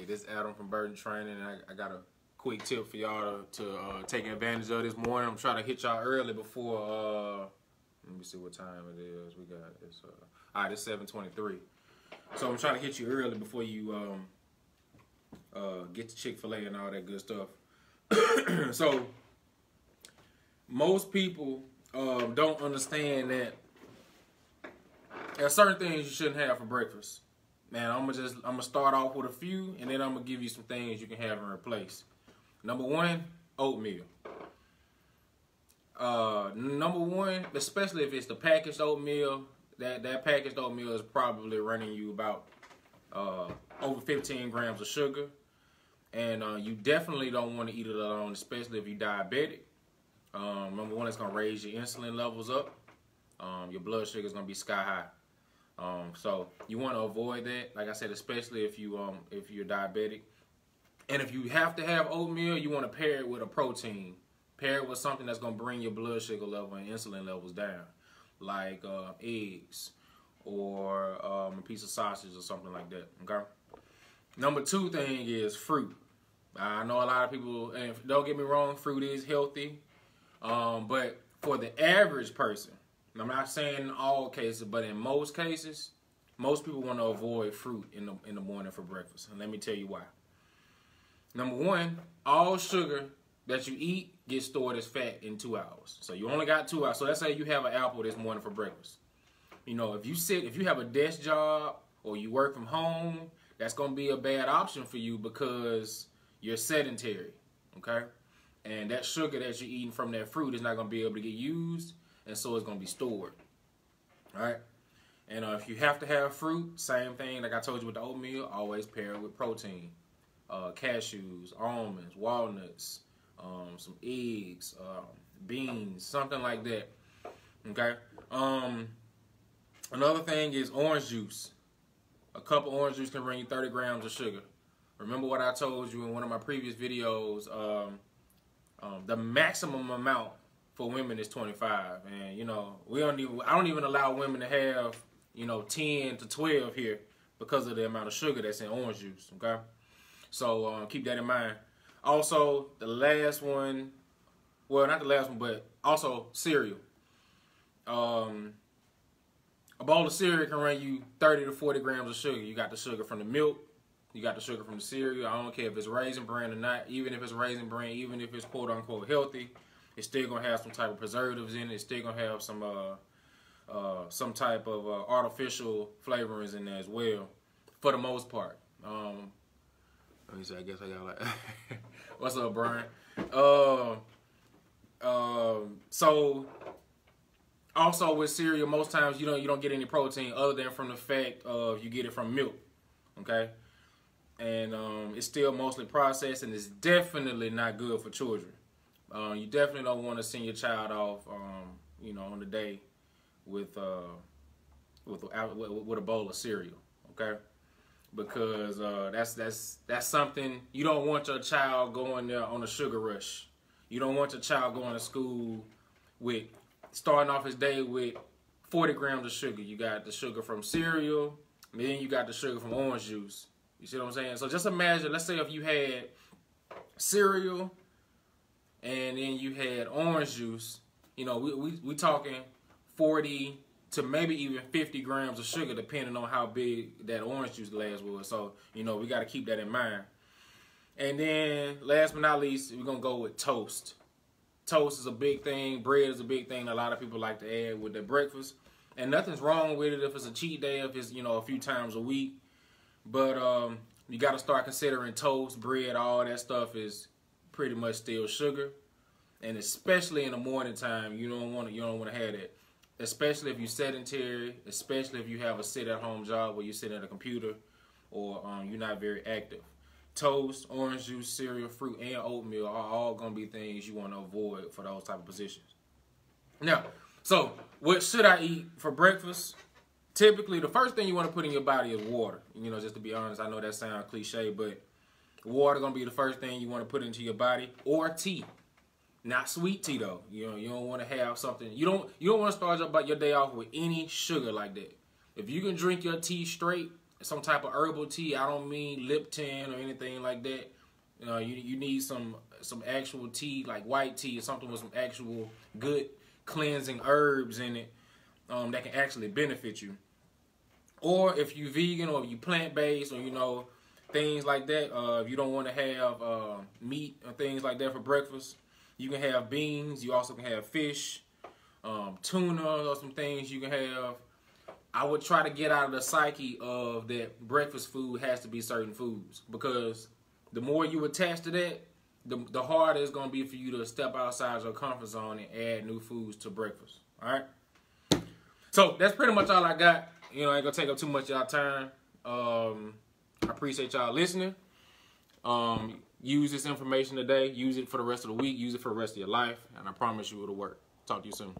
this is Adam from Burton Training, and I got a quick tip for y'all to take advantage of this morning. I'm trying to hit y'all early before, let me see what time it is. We got, all right, it's 7:23. So I'm trying to hit you early before you get to Chick-fil-A and all that good stuff. So most people don't understand that there are certain things you shouldn't have for breakfast. Man, I'm gonna start off with a few, and then I'm gonna give you some things you can have in replace. Number one, oatmeal. Number one, especially if it's the packaged oatmeal, that packaged oatmeal is probably running you about over 15 grams of sugar, and you definitely don't want to eat it alone, especially if you're diabetic. Number one, it's gonna raise your insulin levels up. Your blood sugar is gonna be sky high. So you want to avoid that, like I said, especially if you're diabetic. And if you have to have oatmeal, you want to pair it with a protein. Pair it with something that's going to bring your blood sugar level and insulin levels down, like eggs or a piece of sausage or something like that. Okay. Number two thing is fruit. I know a lot of people, and don't get me wrong, fruit is healthy, but for the average person, I'm not saying in all cases, but in most cases, most people want to avoid fruit in the morning for breakfast. And let me tell you why. Number one, all sugar that you eat gets stored as fat in 2 hours. So you only got 2 hours. So let's say you have an apple this morning for breakfast. You know, if you have a desk job or you work from home, that's going to be a bad option for you because you're sedentary, okay? And that sugar that you're eating from that fruit is not going to be able to get used, and so it's going to be stored, all right? And if you have to have fruit, same thing, like I told you with the oatmeal, always pair it with protein. Cashews, almonds, walnuts, some eggs, beans, something like that, okay? Another thing is orange juice. A cup of orange juice can bring you 30 grams of sugar. Remember what I told you in one of my previous videos, the maximum amount for women is 25, and you know I don't even allow women to have 10 to 12 here because of the amount of sugar that's in orange juice. Okay, so keep that in mind. Also, the last one, well, not the last one, but also cereal. A bowl of cereal can run you 30 to 40 grams of sugar. You got the sugar from the milk, you got the sugar from the cereal. I don't care if it's Raisin Bran or not. Even if it's Raisin Bran, even if it's quote unquote healthy, it's still gonna have some type of preservatives in it. It's still gonna have some type of artificial flavorings in there as well, for the most part. Let me see. I guess I got like, what's up, Brian? So also with cereal, most times you don't get any protein other than from the fact of you get it from milk. Okay, and it's still mostly processed, and it's definitely not good for children. You definitely don't want to send your child off, on the day with a bowl of cereal, okay? Because that's something you don't want your child going there on a sugar rush. You don't want your child going to school with starting off his day with 40 grams of sugar. You got the sugar from cereal, and then you got the sugar from orange juice. You see what I'm saying? So just imagine, let's say if you had cereal and then you had orange juice, we talking 40 to maybe even 50 grams of sugar depending on how big that orange juice glass was. So, we got to keep that in mind. And then last but not least, we're going to go with toast. Toast is a big thing. Bread is a big thing a lot of people like to add with their breakfast. And nothing's wrong with it if it's a cheat day, if it's, a few times a week. But you got to start considering toast, bread, all that stuff is pretty much still sugar. And especially in the morning time, you don't want to have that. Especially if you're sedentary, especially if you have a sit-at-home job where you sit at a computer or you're not very active. Toast, orange juice, cereal, fruit, and oatmeal are all going to be things you want to avoid for those type of positions. Now, so what should I eat for breakfast? Typically, the first thing you want to put in your body is water. Just to be honest, I know that sounds cliche, but water going to be the first thing you want to put into your body, or tea. Not sweet tea though. You don't want to have something. You don't want to start your day off with any sugar like that. If you can drink your tea straight, some type of herbal tea. I don't mean Lipton or anything like that. You need some actual tea, like white tea or something with some actual good cleansing herbs in it that can actually benefit you. Or if you vegan or you plant-based or, you know, things like that, if you don't want to have meat or things like that for breakfast, you can have beans. You also can have fish, tuna, or some things you can have. I would try to get out of the psyche of that breakfast food has to be certain foods, because the more you attach to that, the harder it's going to be for you to step outside your comfort zone and add new foods to breakfast. All right? So that's pretty much all I got. You know, I ain't going to take up too much of y'all time. I appreciate y'all listening. Use this information today. Use it for the rest of the week. Use it for the rest of your life. And I promise you it'll work. Talk to you soon.